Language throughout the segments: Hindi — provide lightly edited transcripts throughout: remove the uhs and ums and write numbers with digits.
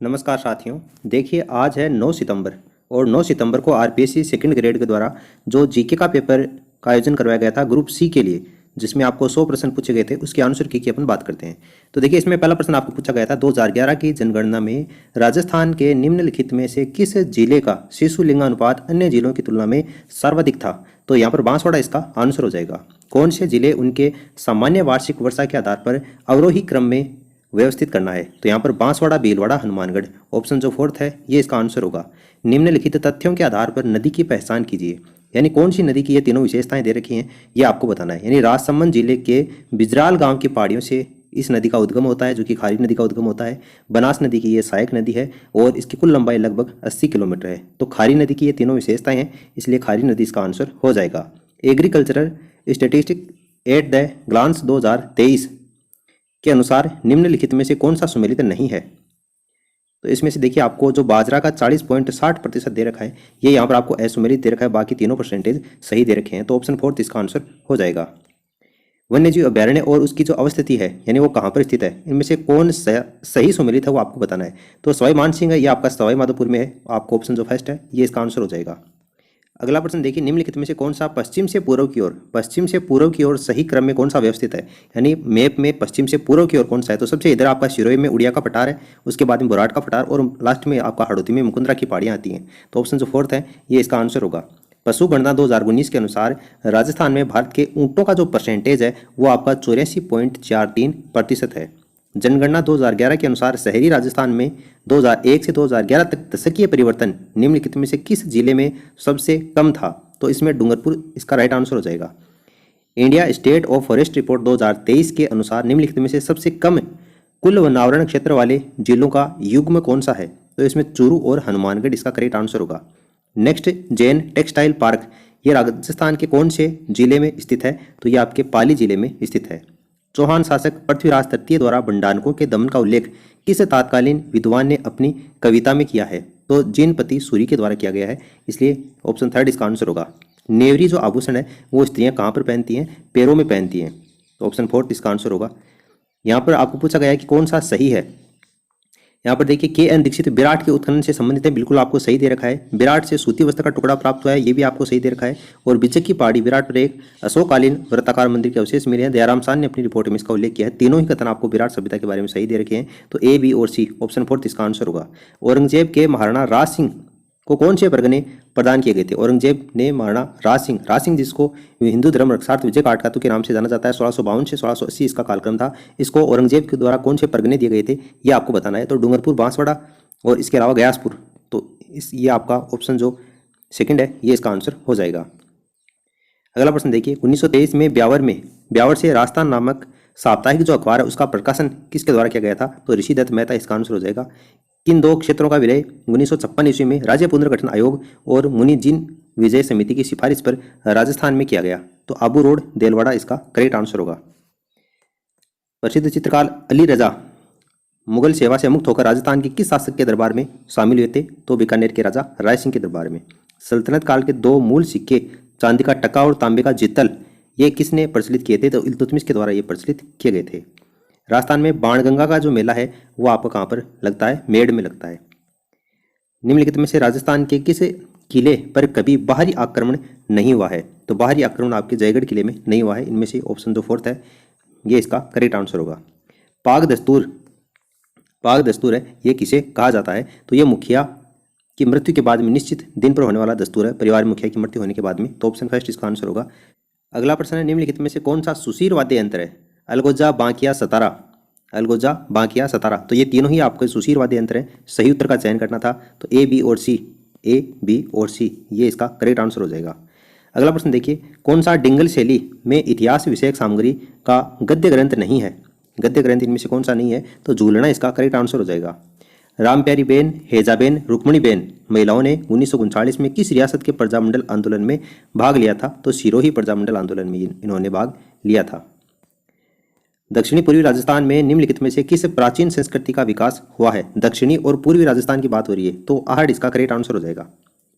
नमस्कार साथियों। देखिए आज है 9 सितंबर और 9 सितंबर को आरपीएससी सेकंड ग्रेड के द्वारा जो जीके का पेपर का आयोजन करवाया गया था ग्रुप सी के लिए, जिसमें आपको 100 प्रश्न पूछे गए थे, उसके आंसर की अपन बात करते हैं। तो देखिए इसमें पहला प्रश्न आपको पूछा गया था 2011 की जनगणना में राजस्थान के निम्नलिखित में से किस जिले का शिशु लिंगानुपात अन्य जिलों की तुलना में सर्वाधिक था। तो यहाँ पर बांसवाड़ा इसका आंसर हो जाएगा। कौन से जिले उनके सामान्य वार्षिक वर्षा के आधार पर अवरोही क्रम में व्यवस्थित करना है। तो यहाँ पर बांसवाड़ा, भीलवाड़ा, हनुमानगढ़, ऑप्शन जो फोर्थ है ये इसका आंसर होगा। निम्नलिखित तथ्यों के आधार पर नदी की पहचान कीजिए, यानी कौन सी नदी की ये तीनों विशेषताएं दे रखी हैं ये आपको बताना है। यानी राजसमंद जिले के बिजराल गांव की पहाड़ियों से इस नदी का उद्गम होता है, जो कि खारी नदी का उद्गम होता है। बनास नदी की ये सहायक नदी है और इसकी कुल लंबाई लगभग 80 किलोमीटर है। तो खारी नदी की ये तीनों विशेषताएं हैं, इसलिए खारी नदी इसका आंसर हो जाएगा। Agricultural statistic at the glance 2023 के अनुसार निम्नलिखित में से कौन सा सुमेलित नहीं है। तो इसमें से देखिए आपको जो बाजरा का 40.60% दे रखा है ये यहाँ पर आपको असुमेलित दे रखा है, बाकी तीनों परसेंटेज सही दे रखे हैं। तो ऑप्शन फोर्थ इसका आंसर हो जाएगा। वन्यजीव अभ्यारण्य और उसकी जो अवस्थिति है यानी वो कहाँ पर स्थित है, इनमें से कौन सही सुमेलित है वो आपको बताना है। तो सवाई मानसिंह है, ये आपका सवाई माधोपुर में है, आपको ऑप्शन जो फर्स्ट है ये इसका आंसर हो जाएगा। अगला प्रश्न देखिए, निम्नलिखित में से कौन सा पश्चिम से पूर्व की ओर सही क्रम में कौन सा व्यवस्थित है। यानी मैप में पश्चिम से पूर्व की ओर कौन सा है। तो सबसे इधर आपका शिरोई में उड़िया का पठार है, उसके बाद में बुराट का पठार और लास्ट में आपका हड़ौती में मुकुंदरा की पहाड़ियाँ आती हैं। तो ऑप्शन जो फोर्थ है ये इसका आंसर होगा। पशु गणना 2019 के अनुसार राजस्थान में भारत के ऊँटों का जो परसेंटेज है वो आपका 84.43% है। जनगणना 2011 के अनुसार शहरी राजस्थान में 2001 से 2011 तक दशकीय परिवर्तन निम्नलिखित में से किस जिले में सबसे कम था। तो इसमें डूंगरपुर इसका राइट आंसर हो जाएगा। India state of forest report 2023 के अनुसार निम्नलिखित में से सबसे कम कुल वनावरण क्षेत्र वाले जिलों का युग्म कौन सा है। तो इसमें चूरू और हनुमानगढ़ इसका करेक्ट आंसर होगा। नेक्स्ट, जैन टेक्सटाइल पार्क ये राजस्थान के कौन से जिले में स्थित है। तो ये आपके पाली जिले में स्थित है। चौहान शासक पृथ्वीराज तृतीय द्वारा भंडारकों के दमन का उल्लेख किस तात्कालीन विद्वान ने अपनी कविता में किया है। तो जिनपति सूरी के द्वारा किया गया है, इसलिए ऑप्शन थर्ड इसका आंसर होगा। नेवरी जो आभूषण है वो स्त्रियां कहाँ पर पहनती हैं, पैरों में पहनती हैं। तो ऑप्शन फोर्थ इसका आंसर होगा। यहाँ पर आपको पूछा गया है कि कौन सा सही है। यहाँ पर देखिए के.एन. दीक्षित विराट के उत्खनन से संबंधित है, बिल्कुल आपको सही दे रखा है। विराट से सूती वस्त्र का टुकड़ा प्राप्त हुआ है, ये भी आपको सही दे रखा है। और बिचक की पहाड़ी विराट पर एक अशोककालीन वृत्ताकार मंदिर के अवशेष मिले हैं। दयाराम सान ने अपनी रिपोर्ट में इसका उल्लेख किया है। तीनों ही कथन आपको विराट सभ्यता के बारे में सही दे रखे हैं। तो ए, बी और सी, ऑप्शन फोर्थ इसका आंसर होगा। औरंगजेब के महाराणा राज सिंह को कौन से परगने प्रदान किए गए थे। औरंगजेब ने महाराणा राज सिंह जिसको हिंदू धर्म रक्षार्थ विजय काटकातु के नाम से जाना जाता है, 1652 से 1680 इसका कालक्रम था। इसको औरंगजेब के द्वारा कौन से परगने दिए गए थे ये आपको बताना है। तो डूंगरपुर, बांसवाड़ा और इसके अलावा गयासपुर। तो ये आपका ऑप्शन जो सेकंड है ये इसका आंसर हो जाएगा। अगला प्रश्न देखिए, 1923 में ब्यावर से राजस्थान नामक साप्ताहिक जो अखबार है उसका प्रकाशन किसके द्वारा किया गया था। तो ऋषिदत्त मेहता इसका आंसर हो जाएगा। किन दो क्षेत्रों का विलय 1956 ईस्वी में राज्य पुनर्गठन आयोग और मुनिजिन विजय समिति की सिफारिश पर राजस्थान में किया गया। तो आबू रोड, देलवाड़ा इसका करेक्ट आंसर होगा। प्रसिद्ध चित्रकार अली रजा मुगल सेवा से मुक्त होकर राजस्थान के किस शासक के दरबार में शामिल हुए थे। तो बीकानेर के राजा राय सिंह के दरबार में। सल्तनत काल के दो मूल सिक्के चांदी का टका और तांबे का जितल ये किसने प्रचलित किए थे। तो इल्तुतमिश के द्वारा ये प्रचलित किए गए थे। राजस्थान में बाणगंगा का जो मेला है वो आपको कहाँ पर लगता है, मेड़ में लगता है। निम्नलिखित में से राजस्थान के किस किले पर कभी बाहरी आक्रमण नहीं हुआ है। तो बाहरी आक्रमण आपके जयगढ़ किले में नहीं हुआ है। इनमें से ऑप्शन जो फोर्थ है ये इसका करेक्ट आंसर होगा। पाग दस्तूर है ये किसे कहा जाता है। तो ये मुखिया की मृत्यु के बाद में निश्चित दिन पर होने वाला दस्तूर है, परिवार मुखिया की मृत्यु होने के बाद में। तो ऑप्शन फर्स्ट इसका आंसर होगा। अगला प्रश्न है, निम्नलिखित में से कौन सा सुशीर वाद्य यंत्र है। अलगोजा, बांकिया, सतारा। तो ये तीनों ही आपके सुशीर वाद्य यंत्र हैं। सही उत्तर का चयन करना था। तो ए, बी और सी ये इसका करेक्ट आंसर हो जाएगा। अगला प्रश्न देखिए, कौन सा डिंगल शैली में इतिहास विषयक सामग्री का गद्य ग्रंथ नहीं है। गद्य ग्रंथ इनमें से कौन सा नहीं है। तो झूलना इसका करेक्ट आंसर हो जाएगा। रामप्यारी बेन, हेजाबेन, रुक्मणी बेन महिलाओं ने 1939 में किस रियासत के प्रजामंडल आंदोलन में भाग लिया था। तो सिरोही प्रजामंडल आंदोलन में इन्होंने भाग लिया था। दक्षिणी पूर्वी राजस्थान में निम्नलिखित में से किस प्राचीन संस्कृति का विकास हुआ है। दक्षिणी और पूर्वी राजस्थान की बात हो रही है तो आहड़ इसका करेक्ट आंसर हो जाएगा।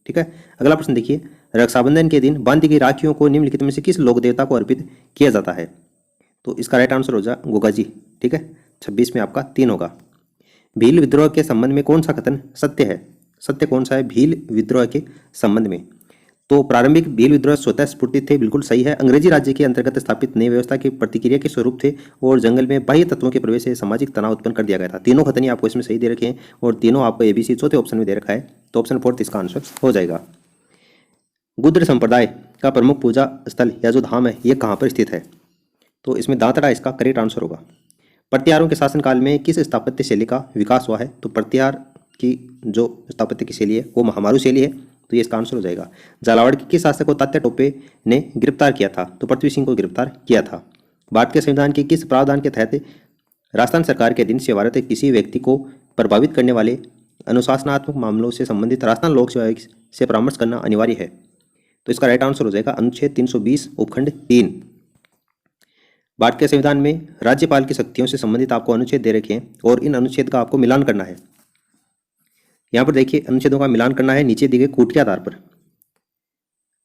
ठीक है। अगला प्रश्न देखिए, रक्षाबंधन के दिन बांधी गई राखियों को निम्नलिखित में से किस लोक देवता को अर्पित किया जाता है। तो इसका राइट आंसर हो जाए गोगा जी। ठीक है, 26 में आपका 3 होगा। भील विद्रोह के संबंध में कौन सा कथन सत्य है? सत्य कौन सा है भील विद्रोह के संबंध में? तो प्रारंभिक भील विद्रोह स्वतः स्फूर्तित थे, बिल्कुल सही है। अंग्रेजी राज्य के अंतर्गत स्थापित नई व्यवस्था की प्रतिक्रिया के स्वरूप थे और जंगल में बाह्य तत्वों के प्रवेश से सामाजिक तनाव उत्पन्न कर दिया गया था। तीनों कथन आपको इसमें सही दे रखे हैं और तीनों आपको ABC चौथे ऑप्शन में दे रखा है, तो ऑप्शन 4 इसका आंसर हो जाएगा। गुर्जर संप्रदाय का प्रमुख पूजा स्थल या जो धाम है ये कहाँ पर स्थित है? तो इसमें दांतड़ा इसका करेक्ट आंसर होगा। प्रत्यारों के शासनकाल में किस स्थापत्य शैली का विकास हुआ है? तो प्रत्यार की जो स्थापत्य की शैली है वो महामारू शैली है, तो ये इसका आंसर हो जाएगा। झालावाड़ के किस शासक को तात्या टोपे ने गिरफ्तार किया था? तो पृथ्वी सिंह को गिरफ्तार किया था। भारत के संविधान के किस प्रावधान के तहत राजस्थान सरकार के अधीन सेवारत किसी व्यक्ति को प्रभावित करने वाले अनुशासनात्मक मामलों से संबंधित राजस्थान लोक सेवा आयोग से परामर्श करना अनिवार्य है? तो इसका राइट आंसर हो जाएगा अनुच्छेद 320 उपखंड 3। भारत के संविधान में राज्यपाल की शक्तियों से संबंधित आपको अनुच्छेद दे रखे हैं और इन अनुच्छेद का आपको मिलान करना है। यहाँ पर देखिए अनुच्छेदों का मिलान करना है नीचे दिए गए कूट के आधार पर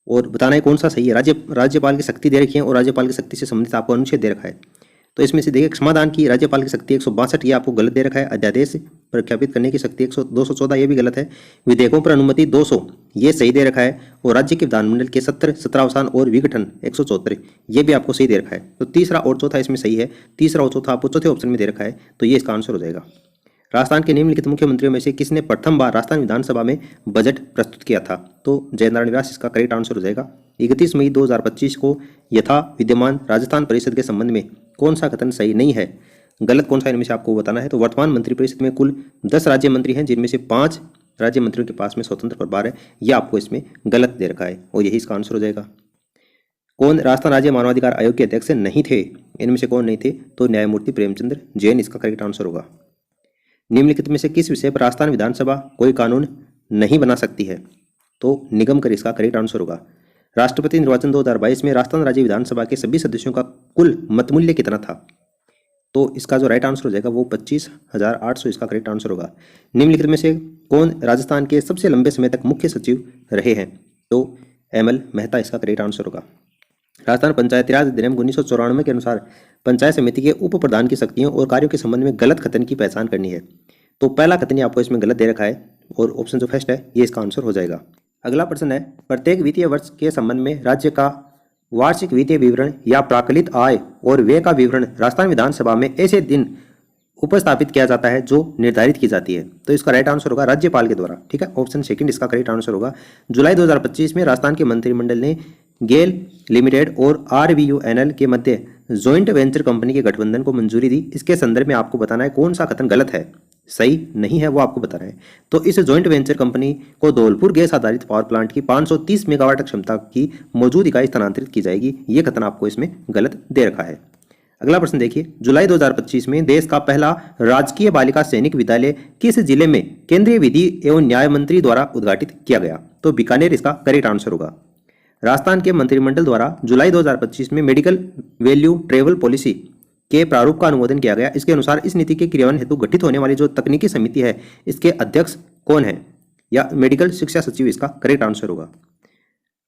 और बताना है कौन सा सही है। राज्यपाल की शक्ति दे रखी है और राज्यपाल की शक्ति से संबंधित आपको अनुच्छेद दे रखा है। तो इसमें से देखिए क्षमादान की राज्यपाल की शक्ति 162 ये आपको गलत दे रखा है। अध्यादेश प्रख्यापित करने की शक्ति 214 ये भी गलत है। विधेयकों पर अनुमति 200 ये सही दे रखा है और राज्य के विधानमंडल के 17 और विघटन 174 ये भी आपको सही दे रखा है। तो तीसरा और चौथा इसमें सही है। तीसरा और चौथा आपको चौथे ऑप्शन में दे रखा है, तो ये इसका आंसर हो जाएगा। राजस्थान के निम्नलिखित मुख्यमंत्रियों में से किसने प्रथम बार राजस्थान विधानसभा में बजट प्रस्तुत किया था? तो जयनारायण व्यास इसका करेक्ट आंसर हो जाएगा। 31 मई 2025 को यथा विद्यमान राजस्थान परिषद के संबंध में कौन सा कथन सही नहीं है? गलत कौन सा इनमें से आपको बताना है। तो वर्तमान मंत्रिपरिषद में कुल 10 राज्य मंत्री हैं, जिनमें से 5 राज्य मंत्रियों के पास में स्वतंत्र प्रभार है। यह आपको इसमें गलत दे रखा है और यही इसका आंसर हो जाएगा। कौन राजस्थान राज्य मानवाधिकार आयोग के अध्यक्ष नहीं थे? इनमें से कौन नहीं थे? तो न्यायमूर्ति प्रेमचंद्र जैन इसका करेक्ट आंसर होगा। निम्नलिखित में से किस विषय पर राजस्थान विधानसभा कोई कानून नहीं बना सकती है? तो निगम कर इसका करेक्ट आंसर होगा। राष्ट्रपति निर्वाचन 2022 में राजस्थान राज्य विधानसभा के सभी सदस्यों का कुल मतमूल्य कितना था? तो इसका जो राइट आंसर हो जाएगा वो 25,800 इसका करेक्ट आंसर होगा। निम्नलिखित में से कौन राजस्थान के सबसे लंबे समय तक मुख्य सचिव रहे हैं? तो ML मेहता इसका करेक्ट आंसर होगा। राजस्थान पंचायती राज अधिनियम 1994 के अनुसार पंचायत समिति के उप प्रधान की शक्तियों और कार्यों के संबंध में गलत कथन की पहचान करनी है। तो पहला कथन आपको इसमें गलत दे रखा है और ऑप्शन जो फर्स्ट है ये इसका आंसर हो जाएगा। अगला प्रश्न है, प्रत्येक वित्तीय वर्ष के संबंध में राज्य का वार्षिक वित्तीय विवरण या प्राकलित आय और व्यय का विवरण राजस्थान विधानसभा में ऐसे दिन उपस्थापित किया जाता है जो निर्धारित की जाती है। तो इसका राइट आंसर होगा राज्यपाल के द्वारा। ठीक है, ऑप्शन सेकंड इसका करेक्ट आंसर होगा। जुलाई 2025 में राजस्थान के मंत्रिमंडल ने गेल लिमिटेड और RVUNL के मध्य जॉइंट वेंचर कंपनी के गठबंधन को मंजूरी दी। इसके संदर्भ में आपको बताना है कौन सा कथन गलत है, सही नहीं है, वो आपको बताना है। तो इस जॉइंट वेंचर कंपनी को धौलपुर गैस आधारित पावर प्लांट की 530 मेगावाट क्षमता की मौजूद इकाई स्थानांतरित की जाएगी। ये कथन आपको इसमें गलत दे रखा है। अगला प्रश्न देखिए, जुलाई 2025 में देश का पहला राजकीय बालिका सैनिक विद्यालय किस जिले में केंद्रीय विधि एवं न्याय मंत्री द्वारा उद्घाटित किया गया? तो बीकानेर इसका करेक्ट आंसर होगा। राजस्थान के मंत्रिमंडल द्वारा जुलाई 2025 में मेडिकल वैल्यू ट्रेवल पॉलिसी के प्रारूप का अनुमोदन किया गया। इसके अनुसार इस नीति के क्रियान्वयन हेतु गठित होने वाली जो तकनीकी समिति है इसके अध्यक्ष कौन है? या मेडिकल शिक्षा सचिव इसका करेक्ट आंसर होगा।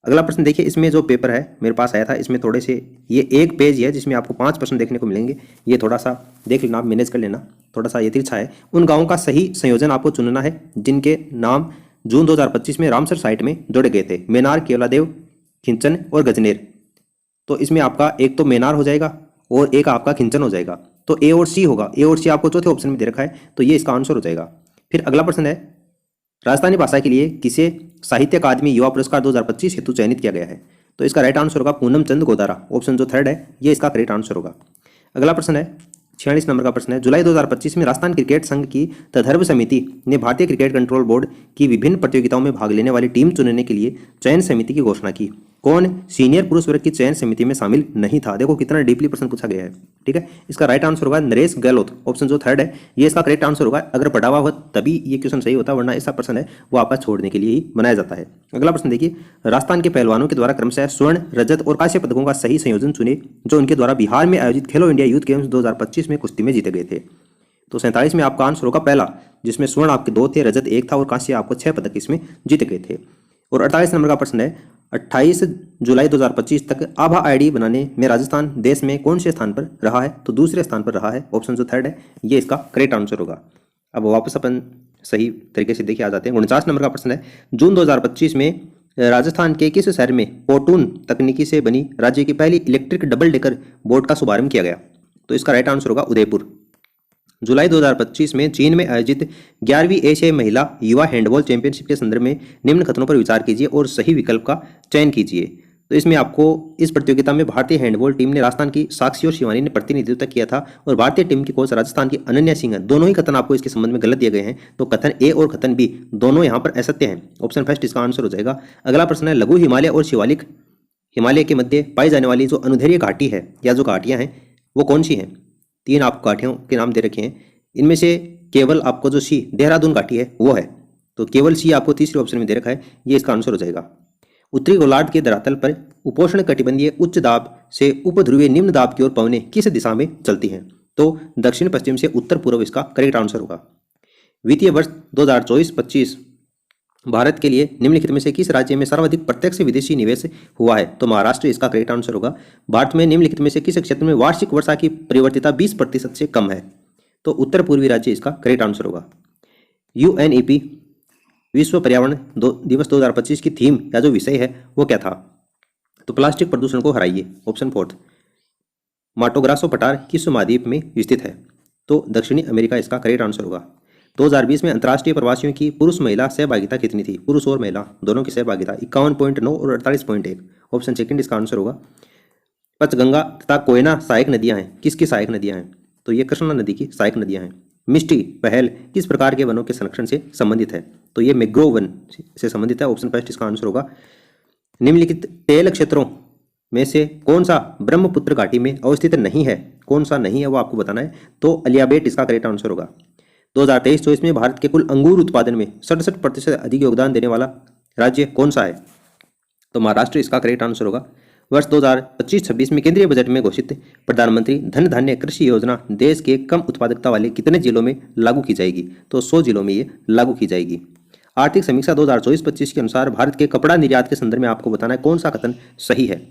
अगला प्रश्न देखिए, इसमें जो पेपर है मेरे पास आया था, इसमें थोड़े से ये एक पेज है जिसमें आपको 5 प्रश्न देखने को मिलेंगे। ये थोड़ा सा देख लेना, आप मैनेज कर लेना, थोड़ा सा ये तिरछा है। उन गाँवों का सही संयोजन आपको चुनना है जिनके नाम जून 2025 में रामसर साइट में जोड़े गए थे। मेनार, केवलादेव, खिंचन और गजनेर। तो इसमें आपका एक तो मेनार हो जाएगा और एक आपका खिंचन हो जाएगा। तो A और C होगा। A और C आपको चौथे ऑप्शन में दे रखा है, तो ये इसका आंसर हो जाएगा। फिर अगला प्रश्न है, राजस्थानी भाषा के लिए किसे साहित्य अकादमी युवा पुरस्कार 2025 हेतु चयनित किया गया है? तो इसका राइट आंसर होगा पूनम चंद गोदारा। ऑप्शन जो थर्ड है ये इसका करेक्ट आंसर होगा। अगला प्रश्न है 46 नंबर का प्रश्न है, जुलाई 2025 में राजस्थान क्रिकेट संघ की तदर्भ समिति ने भारतीय क्रिकेट कंट्रोल बोर्ड की विभिन्न प्रतियोगिताओं में भाग लेने वाली टीम चुनने के लिए चयन समिति की घोषणा की। कौन सीनियर पुरुष वर्ग की चयन समिति में शामिल नहीं था? देखो कितना डीपली प्रश्न पूछा गया है। ठीक है, इसका राइट आंसर होगा नरेश गहलोत। ऑप्शन जो थर्ड है ये इसका करेक्ट आंसर होगा। अगर पढ़ा हुआ हो तभी ये क्वेश्चन सही होता है, वरना ऐसा प्रश्न है वो आपका छोड़ने के लिए ही बनाया जाता है। अगला प्रश्न देखिए, राजस्थान के पहलवानों के द्वारा क्रमशः स्वर्ण, रजत और कांस्य पदकों का सही संयोजन चुने जो उनके द्वारा बिहार में आयोजित खेलो इंडिया यूथ गेम्स 2025 में कुश्ती में जीते गए थे। तो 47 में आपका आंसर होगा पहला, जिसमें स्वर्ण आपके 2 थे, रजत 1 था और कांस्य आपको 6 पदक इसमें जीते गए थे। और 48 नंबर का प्रश्न है, 28 जुलाई 2025 तक आभा आईडी बनाने में राजस्थान देश में कौन से स्थान पर रहा है? तो दूसरे स्थान पर रहा है। ऑप्शन जो थर्ड है ये इसका करेक्ट आंसर होगा। अब वापस अपन सही तरीके से देखिए आ जाते हैं। 49 नंबर का प्रश्न है, जून 2025 में राजस्थान के किस शहर में पोटून तकनीकी से बनी राज्य की पहली इलेक्ट्रिक डबल डेकर बोट का शुभारंभ किया गया? तो इसका राइट आंसर होगा उदयपुर। जुलाई 2025 में चीन में आयोजित 11वीं एशियाई महिला युवा हैंडबॉल चैंपियनशिप के संदर्भ में निम्न कथनों पर विचार कीजिए और सही विकल्प का चयन कीजिए। तो इसमें आपको इस प्रतियोगिता में भारतीय हैंडबॉल टीम ने राजस्थान की साक्षी और शिवानी ने प्रतिनिधित्व किया था और भारतीय टीम की कोच राजस्थान की अनन्या सिंह है। दोनों ही कथन आपको इसके संबंध में गलत दिए गए हैं, तो कथन ए और कथन बी दोनों यहाँ पर असत्य हैं। ऑप्शन फर्स्ट इसका आंसर हो जाएगा। अगला प्रश्न है, लघु हिमालय और शिवालिक हिमालय के मध्य पाई जाने वाली जो अनुदैर्ध्य घाटी है या जो घाटियाँ हैं वो कौन सी हैं? 3 आपको घाटियों के नाम दे रखे हैं, इनमें से केवल आपको जो सी देहरादून घाटी है वो है, तो केवल सी आपको तीसरे ऑप्शन में दे रखा है, ये इसका आंसर हो जाएगा। उत्तरी गोलार्ध के धरातल पर उपोष्ण कटिबंधीय उच्च दाब से उपध्रुवीय निम्न दाब की ओर पवनें किस दिशा में चलती हैं? तो दक्षिण पश्चिम से उत्तर पूर्व इसका करेक्ट आंसर होगा। वित्तीय वर्ष 2024-25 भारत के लिए निम्नलिखित में से किस राज्य में सर्वाधिक प्रत्यक्ष विदेशी निवेश हुआ है? तो महाराष्ट्र इसका करेक्ट आंसर होगा। भारत में निम्नलिखित में से किस क्षेत्र में वार्षिक वर्षा की परिवर्तिता 20% से कम है? तो उत्तर पूर्वी राज्य इसका करेक्ट आंसर होगा। UNEP विश्व पर्यावरण दिवस 2025 की थीम या जो विषय है वो क्या था? तो प्लास्टिक प्रदूषण को हराइए, ऑप्शन फोर्थ। माटोग्रासो पठार किस महाद्वीप में स्थित है? तो दक्षिणी अमेरिका इसका करेक्ट आंसर होगा। 2020 में अंतर्राष्ट्रीय प्रवासियों की पुरुष महिला सहभागिता कितनी थी? पुरुष और महिला दोनों की सहभागिता 51.9 और 48.1, ऑप्शन सेकंड इसका आंसर होगा। पंचगंगा तथा कोयना सहायक नदियां हैं, किसकी सहायक नदियां हैं? तो ये कृष्णा नदी की सहायक नदियां हैं। मिष्टी पहल किस प्रकार के वनों के संरक्षण से संबंधित है? तो ये मैंग्रोव वन से संबंधित है, ऑप्शन फर्स्ट इसका आंसर होगा। निम्नलिखित तेल क्षेत्रों में से कौन सा ब्रह्मपुत्र घाटी में अवस्थित नहीं है? कौन सा नहीं है वो आपको बताना है, तो अलियाबेट इसका करेक्ट आंसर होगा। 2023-24 में भारत के कुल अंगूर उत्पादन में 67% अधिक योगदान देने वाला राज्य कौन सा है? तो महाराष्ट्र इसका करेक्ट आंसर होगा। वर्ष 2025-26 में केंद्रीय बजट में घोषित प्रधानमंत्री धन धान्य कृषि योजना देश के कम उत्पादकता वाले कितने जिलों में लागू की जाएगी? तो 100 जिलों में ये लागू की जाएगी। आर्थिक समीक्षा 2024-25 के अनुसार भारत के कपड़ा निर्यात के संदर्भ में आपको बताना है कौन सा कथन सही है?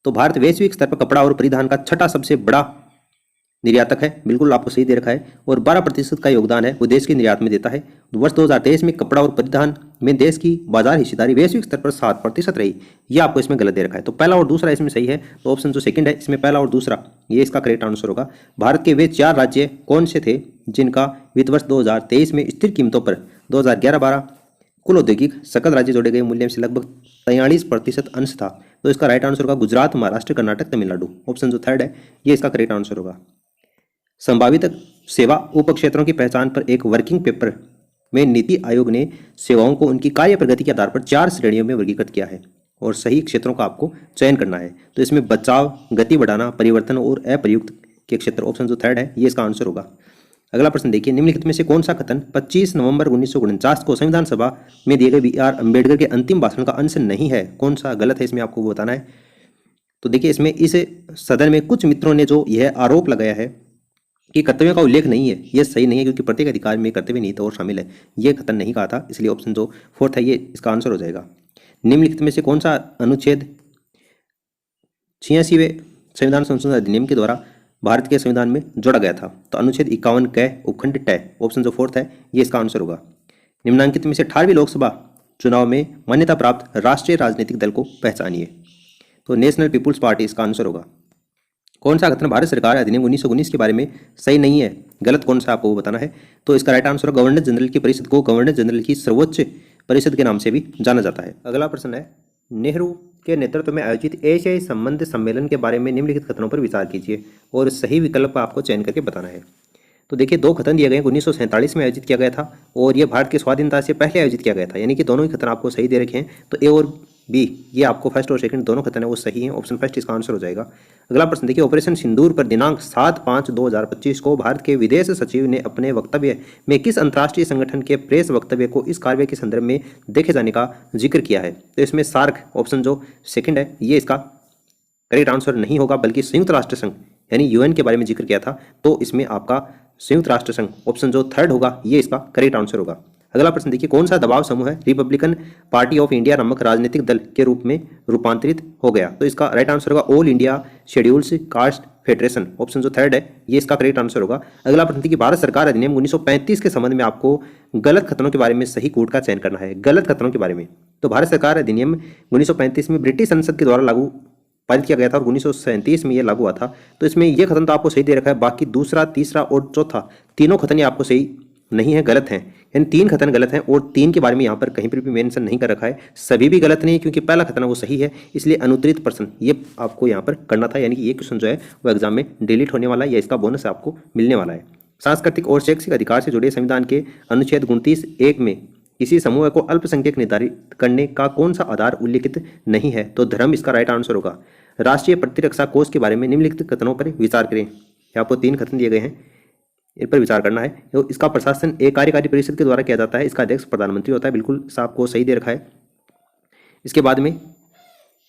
तो भारत वैश्विक स्तर पर कपड़ा और परिधान का छठा सबसे बड़ा निर्यातक है, बिल्कुल आपको सही दे रखा है, और 12% का योगदान है वो देश के निर्यात में देता है। वर्ष 2023 में कपड़ा और परिधान में देश की बाजार हिस्सेदारी वैश्विक स्तर पर 7% रही, यह आपको इसमें गलत दे रखा है। तो पहला और दूसरा इसमें सही है, तो ऑप्शन जो सेकंड है इसमें पहला और दूसरा ये इसका करेक्ट आंसर होगा। भारत के वे 4 राज्य कौन से थे जिनका वित्त वर्ष 2023 में स्थिर कीमतों पर 2011-12 कुल औद्योगिक सकल राज्य जोड़े गए मूल्य से लगभग 43% अंश था? तो इसका राइट आंसर होगा गुजरात, महाराष्ट्र, कर्नाटक, तमिलनाडु, ऑप्शन जो थर्ड है ये इसका करेक्ट आंसर होगा। संभावित सेवा उप क्षेत्रों की पहचान पर एक वर्किंग पेपर में नीति आयोग ने सेवाओं को उनकी कार्य प्रगति के आधार पर 4 श्रेणियों में वर्गीकृत किया है और सही क्षेत्रों का आपको चयन करना है। तो इसमें बचाव, गति बढ़ाना, परिवर्तन और अप्रयुक्त के क्षेत्र, ऑप्शन जो थर्ड है ये इसका आंसर होगा। अगला प्रश्न देखिए, निम्नलिखित में से कौन सा कथन 25 नवंबर 1949 को संविधान सभा में दिए गए BR अम्बेडकर के अंतिम भाषण का अंश नहीं है? कौन सा गलत है इसमें आपको वो बताना है। तो देखिए इसमें इस सदन में कुछ मित्रों ने जो यह आरोप लगाया है कि कर्तव्यों का उल्लेख नहीं है, ये सही नहीं है क्योंकि प्रत्येक अधिकार में कर्तव्य निहित और शामिल है, ये कथन नहीं कहा था, इसलिए ऑप्शन जो फोर्थ है ये इसका आंसर हो जाएगा। निम्नलिखित में से कौन सा अनुच्छेद 86वें संविधान संशोधन अधिनियम के द्वारा भारत के संविधान में जोड़ा गया था? तो अनुच्छेद 51 क उपखंड ट, ऑप्शन जो फोर्थ है ये इसका आंसर होगा। निम्नांकित में से 18वीं लोकसभा चुनाव में मान्यता प्राप्त राष्ट्रीय राजनीतिक दल को पहचानिए? तो नेशनल पीपुल्स पार्टी इसका आंसर होगा। कौन सा कथन भारत सरकार अधिनियम 1919 के बारे में सही नहीं है, गलत कौन सा आपको बताना है? तो इसका राइट आंसर गवर्नर जनरल की परिषद को गवर्नर जनरल की सर्वोच्च परिषद के नाम से भी जाना जाता है। अगला प्रश्न है, नेहरू के नेतृत्व में आयोजित एशियाई संबंध सम्मेलन के बारे में निम्नलिखित कथनों पर विचार कीजिए और सही विकल्प का आपको चयन करके बताना है। तो देखिए 2 कथन दिए गए हैं, 1947 में आयोजित किया गया था और ये भारत की स्वाधीनता से पहले आयोजित किया गया था, यानी कि दोनों ही कथन आपको सही दे रखे हैं। तो ए और बी ये आपको फर्स्ट और सेकंड दोनों कथन है वो सही हैं, ऑप्शन फर्स्ट इसका आंसर हो जाएगा। अगला प्रश्न देखिए, ऑपरेशन सिंदूर पर दिनांक 7/5/2025 को भारत के विदेश सचिव ने अपने वक्तव्य में किस अंतर्राष्ट्रीय संगठन के प्रेस वक्तव्य को इस कार्य के संदर्भ में देखे जाने का जिक्र किया है? तो इसमें सार्क, ऑप्शन जो सेकंड है ये इसका करेक्ट आंसर नहीं होगा, बल्कि संयुक्त राष्ट्र संघ यानी UN के बारे में जिक्र किया था, तो इसमें आपका संयुक्त राष्ट्र संघ, ऑप्शन जो थर्ड होगा ये इसका करेक्ट आंसर होगा। अगला प्रश्न देखिए, कौन सा दबाव समूह है रिपब्लिकन पार्टी ऑफ इंडिया नामक राजनीतिक दल के रूप में रूपांतरित हो गया? तो इसका राइट आंसर होगा all India schedules cast federation. Option जो थर्ड है ये इसका करेक्ट आंसर होगा। अगला प्रश्न देखिए, भारत सरकार अधिनियम 1935 के संबंध में आपको गलत कथनों के बारे में सही कोड का चयन करना है। गलत कथनों के बारे में, तो भारत सरकार अधिनियम 1935 में ब्रिटिश संसद के द्वारा लागू पारित किया गया था और 1937 में ये लागू हुआ था। तो इसमें ये कथन तो आपको सही दे रखा है, बाकी दूसरा, तीसरा और चौथा तीनों कथन ये आपको सही नहीं है, गलत हैं। यानी 3 कथन गलत हैं और 3 के बारे में यहाँ पर कहीं पर भी मेंशन नहीं कर रखा है। सभी भी गलत नहीं है क्योंकि पहला कथन है वो सही है, इसलिए अनुत्तरित प्रश्न ये आपको यहाँ पर करना था। यानी कि ये क्वेश्चन जो है वो एग्जाम में डिलीट होने वाला है या इसका बोनस आपको मिलने वाला है। सांस्कृतिक और शैक्षिक अधिकार से जुड़े संविधान के अनुच्छेद 29(1) में किसी समूह को अल्पसंख्यक निर्धारित करने का कौन सा आधार उल्लिखित नहीं है? तो धर्म इसका राइट आंसर होगा। राष्ट्रीय प्रतिरक्षा कोष के बारे में निम्नलिखित कथनों पर विचार करें। यहाँ आपको 3 कथन दिए गए हैं, इन पर विचार करना है। तो इसका प्रशासन एक कार्यकारी परिषद के द्वारा किया जाता है, इसका अध्यक्ष प्रधानमंत्री होता है, बिल्कुल आपको सही दे रखा है। इसके बाद में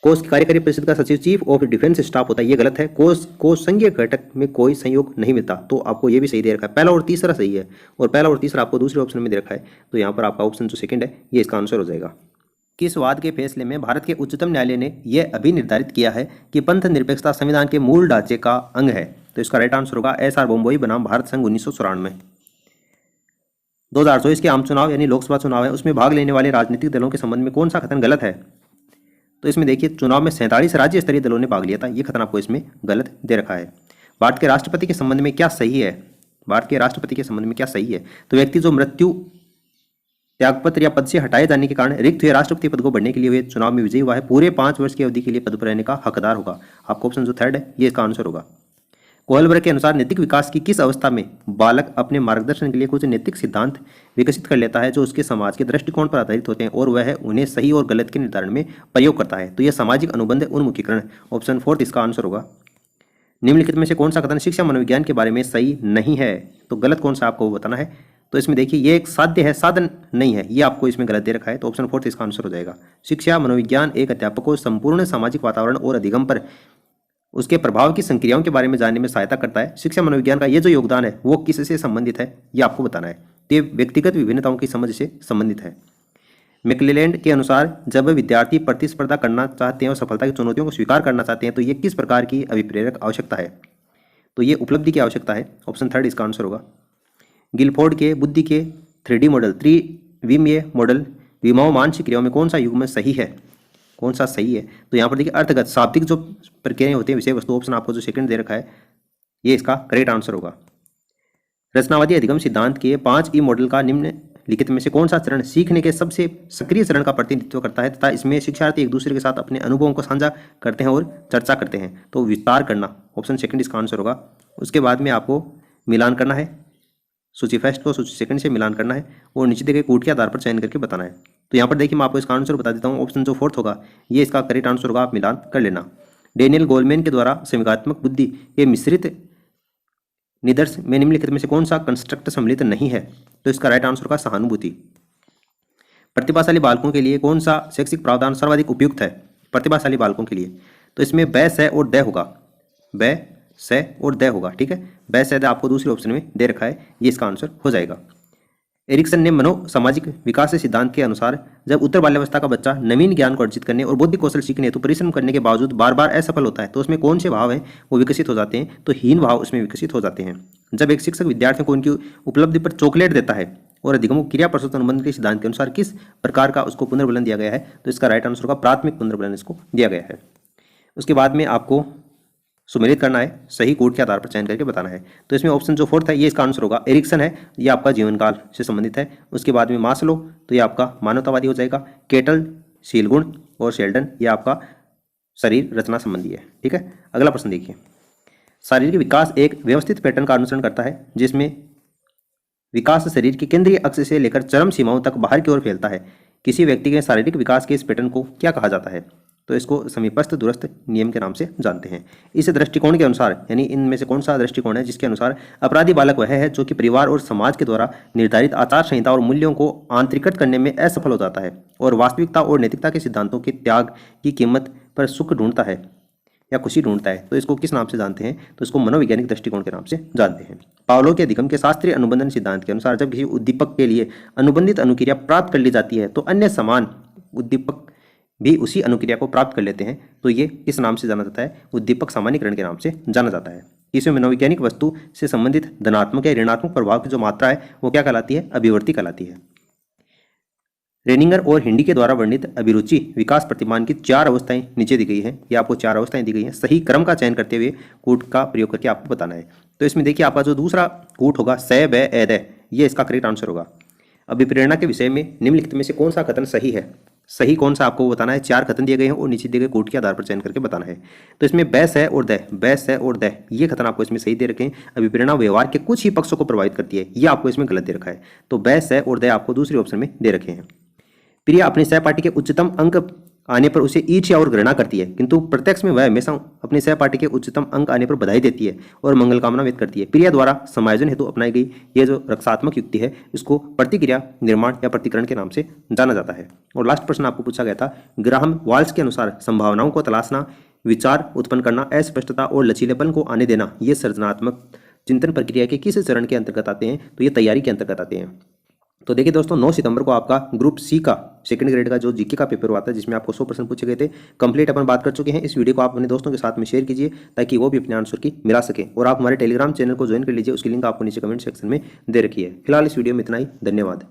कोष की कार्यकारी परिषद का सचिव चीफ ऑफ डिफेंस स्टाफ होता है, ये गलत है। कोष संघीय घटक में कोई संयोग नहीं मिलता, तो आपको ये भी सही दे रखा है। पहला और तीसरा सही है और पहला और तीसरा आपको दूसरे ऑप्शन में दे रखा है, तो यहाँ पर आपका ऑप्शन जो सेकंड है ये इसका आंसर हो जाएगा। किस वाद के फैसले में भारत के उच्चतम न्यायालय ने यह अभी निर्धारित किया है कि पंथ निरपेक्षता संविधान के मूल ढांचे का अंग है? तो इसका राइट आंसर होगा SR बोम्बोई बनाम भारत संघ 1994। 2024 के आम चुनाव यानी लोकसभा चुनाव है, उसमें भाग लेने वाले राजनीतिक दलों के संबंध में कौन सा कथन गलत है? तो इसमें देखिए, चुनाव में 47 राज्य स्तरीय दलों ने भाग लिया था, ये कथन आपको इसमें गलत दे रखा है। भारत के राष्ट्रपति के संबंध में क्या सही है? भारत के राष्ट्रपति के संबंध में क्या सही है? तो व्यक्ति जो मृत्यु, त्यागपत्र या पद से हटाए जाने के कारण रिक्त हुए राष्ट्रपति पद को बढ़ने के लिए हुए चुनाव में विजयी हुआ है, पूरे 5 वर्ष की अवधि के लिए पद पर रहने का हकदार होगा। आपका ऑप्शन जो थर्ड है ये इसका आंसर होगा। कोहलबर्ग के अनुसार नैतिक विकास की किस अवस्था में बालक अपने मार्गदर्शन के लिए कुछ नैतिक सिद्धांत विकसित कर लेता है जो उसके समाज के दृष्टिकोण पर आधारित होते हैं और वह उन्हें सही और गलत के निर्धारण में प्रयोग करता है? तो यह सामाजिक अनुबंध उन्मुखीकरण, ऑप्शन फोर्थ इसका आंसर होगा। निम्नलिखित में से कौन सा कथन शिक्षा मनोविज्ञान के बारे में सही नहीं है? तो गलत कौन सा आपको बताना है। तो इसमें देखिए, ये एक साध्य है, साधन नहीं है, ये आपको इसमें गलत दे रखा है, तो ऑप्शन फोर्थ इसका आंसर हो जाएगा। शिक्षा मनोविज्ञान एक अध्यापक को संपूर्ण सामाजिक वातावरण और अधिगम पर उसके प्रभाव की संक्रियाओं के बारे में जानने में सहायता करता है। शिक्षा मनोविज्ञान का ये जो योगदान है वो किससे संबंधित है ये आपको बताना है। तो ये व्यक्तिगत विभिन्नताओं की समझ से संबंधित है। मैकलेलैंड के अनुसार जब विद्यार्थी प्रतिस्पर्धा करना चाहते हैं और सफलता की चुनौतियों को स्वीकार करना चाहते हैं तो ये किस प्रकार की अभिप्रेरक आवश्यकता है? तो ये उपलब्धि की आवश्यकता है, ऑप्शन थर्ड इसका आंसर होगा। गिलफोर्ड के बुद्धि के 3D मॉडल, त्रिविमीय मॉडल विमाओं मानसिक क्रियाओं में कौन सा युग्म सही है? कौन सा सही है? तो यहाँ पर देखिए, अर्थगत शाब्दिक जो प्रक्रियाएं होती हैं विषय वस्तु, ऑप्शन आपको जो सेकंड दे रखा है ये इसका करेक्ट आंसर होगा। रचनावादी अधिगम सिद्धांत के 5E मॉडल का निम्नलिखित में से कौन सा चरण सीखने के सबसे सक्रिय चरण का प्रतिनिधित्व करता है तथा इसमें शिक्षार्थी एक दूसरे के साथ अपने अनुभवों को साझा करते हैं और चर्चा करते हैं? तो विस्तार करना, ऑप्शन सेकंड इसका आंसर होगा। उसके बाद में आपको मिलान करना है, सूची फर्स्ट को सूची सेकंड से मिलान करना है और नीचे दिए गए कोड के आधार पर चयन करके बताना है। तो यहाँ पर देखिए, मैं आपको इसका आंसर बता देता हूँ, ऑप्शन जो फोर्थ होगा ये इसका करेक्ट आंसर होगा, आप मिलान कर लेना। डेनियल गोलमैन के द्वारा संवेगात्मक बुद्धि के मिश्रित निदर्श में निम्नलिखित में से कौन सा कंस्ट्रक्ट सम्मिलित नहीं है? तो इसका राइट आंसर होगा सहानुभूति। प्रतिभाशाली बालकों के लिए कौन सा शैक्षिक प्रावधान सर्वाधिक उपयुक्त है? प्रतिभाशाली बालकों के लिए तो इसमें बै से और द होगा, बै से और द होगा, ठीक है। बै से द आपको दूसरे ऑप्शन में दे रखा है, ये इसका आंसर हो जाएगा। एरिक्सन ने मनो सामाजिक विकास सिद्धांत के अनुसार जब उत्तर बाल्यावस्था का बच्चा नवीन ज्ञान को अर्जित करने और बौद्धिक कौशल सीखने हेतु परिश्रम करने के बावजूद बार बार असफल होता है तो उसमें कौन से भाव हैं वो विकसित हो जाते हैं? तो हीन भाव उसमें विकसित हो जाते हैं। जब एक शिक्षक विद्यार्थियों को उनकी उपलब्धि पर चॉकलेट देता है और अधिगम क्रिया प्रस्तुत अनुबंध के सिद्धांत के अनुसार किस प्रकार का उसको पुनर्बलन दिया गया है? तो इसका राइट आंसर होगा प्राथमिक पुनर्बलन इसको दिया गया है। उसके बाद में आपको सुमेलित करना है, सही कोड के आधार पर चयन करके बताना है। तो इसमें ऑप्शन जो फोर्थ है ये इसका आंसर होगा। एरिक्सन है ये आपका जीवन काल से संबंधित है। उसके बाद में मास्लो तो ये आपका मानवतावादी हो जाएगा। केटल शीलगुण और शेल्डन ये आपका शरीर रचना संबंधी है, ठीक है। अगला प्रश्न देखिए, शारीरिक विकास एक व्यवस्थित पैटर्न का अनुसरण करता है जिसमें विकास शरीर की केंद्रीय अक्ष से लेकर चरम सीमाओं तक बाहर की ओर फैलता है। किसी व्यक्ति के शारीरिक विकास के इस पैटर्न को क्या कहा जाता है? तो इसको समीपस्थ दूरस्थ नियम के नाम से जानते हैं। इस दृष्टिकोण के अनुसार यानी इनमें से कौन सा दृष्टिकोण है जिसके अनुसार अपराधी बालक वह है जो कि परिवार और समाज के द्वारा निर्धारित आचार संहिता और मूल्यों को आंतरिकृत करने में असफल हो जाता है और वास्तविकता और नैतिकता के सिद्धांतों के त्याग की कीमत पर सुख ढूंढता है। या खुशी ढूंढता है तो इसको किस नाम से जानते हैं? तो इसको मनोवैज्ञानिक दृष्टिकोण के नाम से जानते हैं। पावलोव के अधिगम के शास्त्रीय अनुबंधन सिद्धांत के अनुसार जब किसी उद्दीपक के लिए अनुबंधित अनुक्रिया प्राप्त कर ली जाती है तो अन्य समान उद्दीपक भी उसी अनुक्रिया को प्राप्त कर लेते हैं। तो ये किस नाम से जाना जाता है? उद्दीपक सामान्यीकरण के नाम से जाना जाता है। इसमें मनोवैज्ञानिक वस्तु से संबंधित धनात्मक या ऋणात्मक प्रभाव की जो मात्रा है वो क्या कहलाती है? अभिवृत्ति कहलाती है। रेनिंगर और हिंडी के द्वारा वर्णित अभिरुचि विकास प्रतिमान की 4 अवस्थाएं नीचे दी गई हैं। ये आपको 4 अवस्थाएं दी गई हैं। सही क्रम का चयन करते हुए कूट का प्रयोग करके आपको बताना है। तो इसमें देखिए आपका जो दूसरा कूट होगा स ब ए द, ये इसका करेक्ट आंसर होगा। अभिप्रेरणा के विषय में निम्नलिखित में से कौन सा कथन सही है? सही कौन सा आपको बताना है? 4 कथन दिए गए हैं और नीचे दिए गए कूट के आधार पर चयन करके बताना है। तो इसमें बै स और द, बै स और द, ये कथन आपको इसमें सही दे रखे हैं। अभिप्रेरणा व्यवहार के कुछ ही पक्षों को प्रभावित करती है, ये आपको इसमें गलत दे रखा है। तो बै स और द आपको दूसरे ऑप्शन में दे रखे हैं। प्रिया अपने सहपाठी के उच्चतम अंक आने पर उसे ईर्ष्या और घृणा करती है, किंतु प्रत्यक्ष में वह हमेशा अपने सहपाठी के उच्चतम अंक आने पर बधाई देती है और मंगल कामना व्यक्त करती है। प्रिया द्वारा समायोजन हेतु अपनाई गई ये जो रक्षात्मक युक्ति है इसको प्रतिक्रिया निर्माण या प्रतिकरण के नाम से जाना जाता है। और लास्ट प्रश्न आपको पूछा गया था, ग्राहम वाल्स के अनुसार संभावनाओं को तलाशना, विचार उत्पन्न करना, अस्पष्टता और लचीलेपन को आने देना, ये सृजनात्मक चिंतन प्रक्रिया के किस चरण के अंतर्गत आते हैं? तो ये तैयारी के अंतर्गत आते हैं। तो देखिए दोस्तों 9 सितंबर को आपका ग्रुप सी का सेकंड ग्रेड का जो जीके का पेपर हुआ था जिसमें आपको 100 प्रश्न पूछे गए थे, कंप्लीट अपन बात कर चुके हैं। इस वीडियो को आप अपने दोस्तों के साथ में शेयर कीजिए ताकि वो भी अपने आंसर की मिला सकें। और आप हमारे टेलीग्राम चैनल को ज्वाइन कर लीजिए, उसकी लिंक आपको नीचे कमेंट सेक्शन में दे रखी है। फिलहाल इस वीडियो में इतना ही, धन्यवाद।